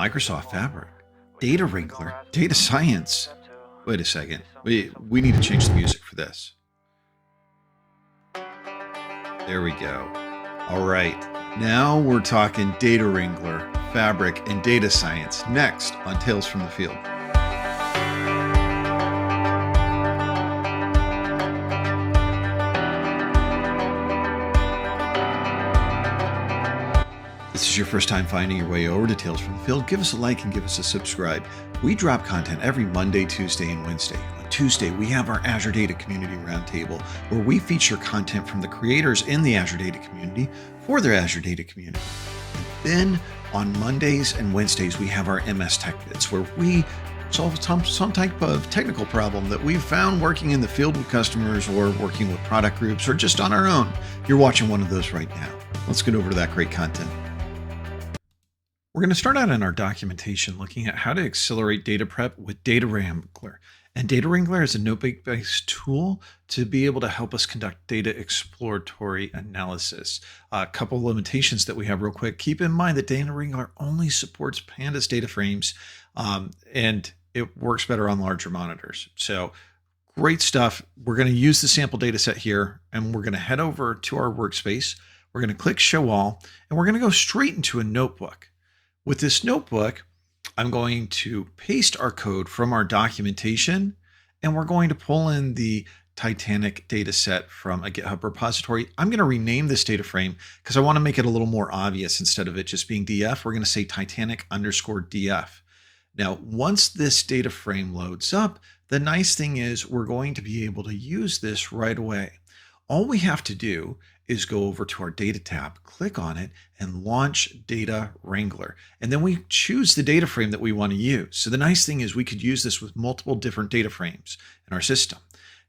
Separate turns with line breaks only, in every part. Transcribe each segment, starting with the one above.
Microsoft Fabric, Data Wrangler, data science. Wait a second. We need to change the music for this. There we go. All right. Now we're talking Data Wrangler, Fabric, and data science next on Tales from the Field. This is your first time finding your way over to Tales from the Field, give us a like and give us a subscribe. We drop content every Monday, Tuesday, and Wednesday. On Tuesday, we have our Azure Data Community Roundtable, where we feature content from the creators in the Azure Data community for their Azure Data community. And then on Mondays and Wednesdays, we have our MS Tech Bits, where we solve some type of technical problem that we've found working in the field with customers or working with product groups or just on our own. You're watching one of those right now. Let's get over to that great content. We're going to start out in our documentation looking at how to accelerate data prep with Data Wrangler. And Data Wrangler is a notebook-based tool to be able to help us conduct data exploratory analysis. A couple of limitations that we have real quick. Keep in mind that Data Wrangler only supports Pandas data frames, and it works better on larger monitors. So great stuff. We're going to use the sample data set here, and we're going to head over to our workspace. We're going to click Show All, and we're going to go straight into a notebook. With this notebook, I'm going to paste our code from our documentation, and we're going to pull in the Titanic data set from a GitHub repository. I'm going to rename this data frame because I want to make it a little more obvious. Instead of it just being DF, we're going to say Titanic_DF. Now, once this data frame loads up, the nice thing is we're going to be able to use this right away. All we have to do is go over to our data tab, click on it, and launch Data Wrangler. And then we choose the data frame that we want to use. So the nice thing is we could use this with multiple different data frames in our system.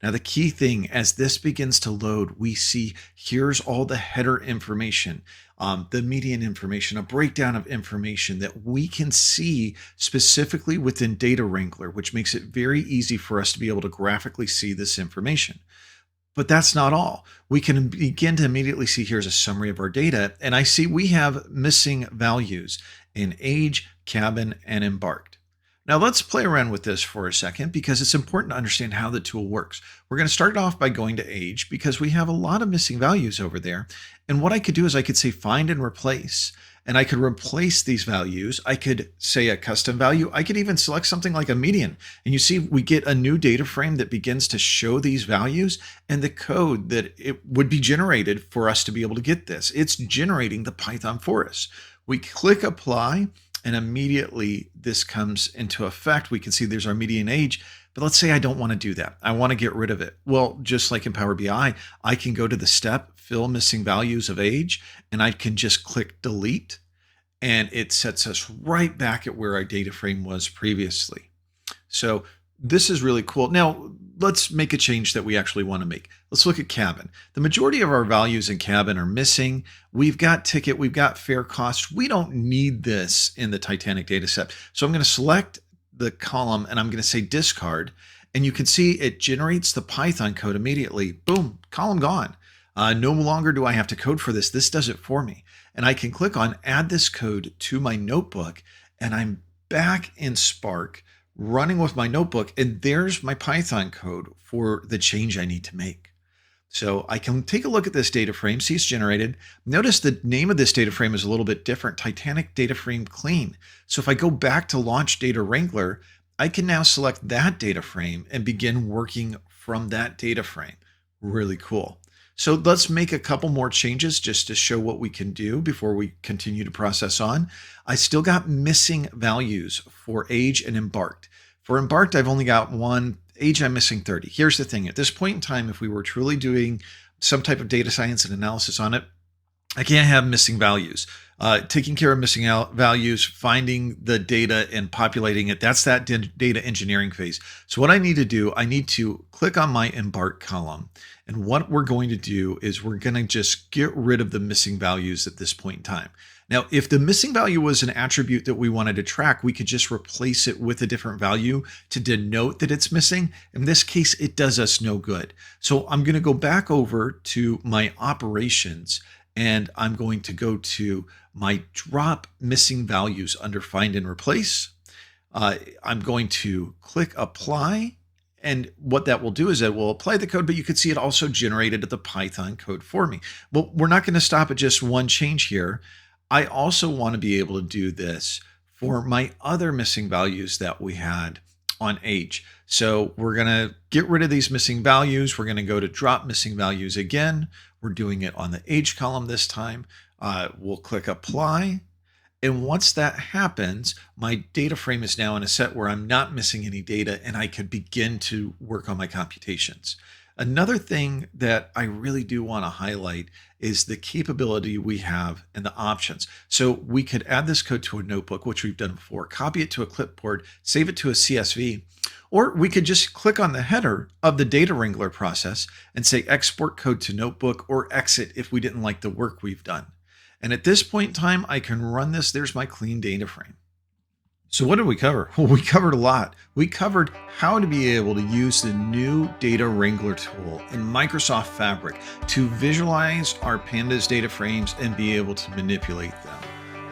Now, the key thing, as this begins to load, we see here's all the header information, the median information, a breakdown of information that we can see specifically within Data Wrangler, which makes it very easy for us to be able to graphically see this information. But that's not all. We can begin to immediately see here's a summary of our data. And I see we have missing values in age, cabin, and embarked. Now let's play around with this for a second because it's important to understand how the tool works. We're going to start off by going to age because we have a lot of missing values over there. And what I could do is I could say find and replace. And I could replace these values. I could say a custom value. I could even select something like a median. And you see, we get a new data frame that begins to show these values and the code that it would be generated for us to be able to get this. It's generating the Python for us. We click apply and immediately this comes into effect. We can see there's our median age. But let's say I don't want to do that. I want to get rid of it. Well, just like in Power BI, I can go to the step, fill missing values of age, and I can just click delete, and it sets us right back at where our data frame was previously. So this is really cool. Now, let's make a change that we actually want to make. Let's look at cabin. The majority of our values in cabin are missing. We've got ticket, we've got fare cost. We don't need this in the Titanic data set. So I'm going to select the column and I'm going to say discard, and you can see it generates the Python code immediately. Boom, column gone. No longer do I have to code for this. This does it for me. And I can click on add this code to my notebook, and I'm back in Spark running with my notebook, and there's my Python code for the change I need to make. So I can take a look at this data frame, see it's generated. Notice the name of this data frame is a little bit different, Titanic Data Frame Clean. So if I go back to launch Data Wrangler, I can now select that data frame and begin working from that data frame. Really cool. So let's make a couple more changes just to show what we can do before we continue to process on. I still got missing values for age and embarked. For embarked, I've only got one. Age, I'm missing 30. Here's the thing. At this point in time, if we were truly doing some type of data science and analysis on it, I can't have missing values. Taking care of missing values, finding the data and populating it, that's that data engineering phase. So what I need to do, I need to click on my embark column. And what we're going to do is we're going to just get rid of the missing values at this point in time. Now, if the missing value was an attribute that we wanted to track, we could just replace it with a different value to denote that it's missing. In this case, it does us no good. So I'm going to go back over to my operations, and I'm going to go to my drop missing values under find and replace. I'm going to click apply. And what that will do is it will apply the code, but you can see it also generated the Python code for me. Well, we're not going to stop at just one change here. I also want to be able to do this for my other missing values that we had on age. So we're going to get rid of these missing values. We're going to go to drop missing values again. We're doing it on the age column this time. We'll click apply. And once that happens, my data frame is now in a set where I'm not missing any data and I could begin to work on my computations. Another thing that I really do want to highlight is the capability we have and the options. So we could add this code to a notebook, which we've done before, copy it to a clipboard, save it to a CSV, or we could just click on the header of the Data Wrangler process and say export code to notebook or exit if we didn't like the work we've done. And at this point in time, I can run this. There's my clean data frame. So what did we cover? Well, we covered a lot. We covered how to be able to use the new Data Wrangler tool in Microsoft Fabric to visualize our pandas data frames and be able to manipulate them.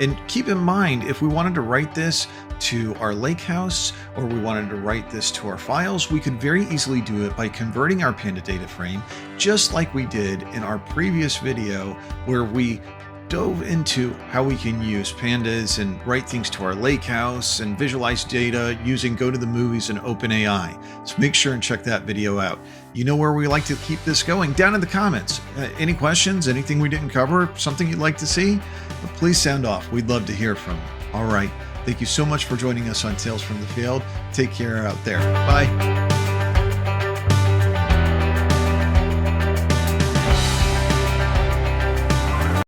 And keep in mind, if we wanted to write this to our lakehouse or we wanted to write this to our files, we could very easily do it by converting our Panda data frame, just like we did in our previous video where we dove into how we can use pandas and write things to our lakehouse and visualize data using Go to the Movies and OpenAI. So make sure and check that video out. You know where we like to keep this going? Down in the comments. Any questions, anything we didn't cover, something you'd like to see? Well, please sound off. We'd love to hear from you. All right. Thank you so much for joining us on Tales from the Field. Take care out there. Bye.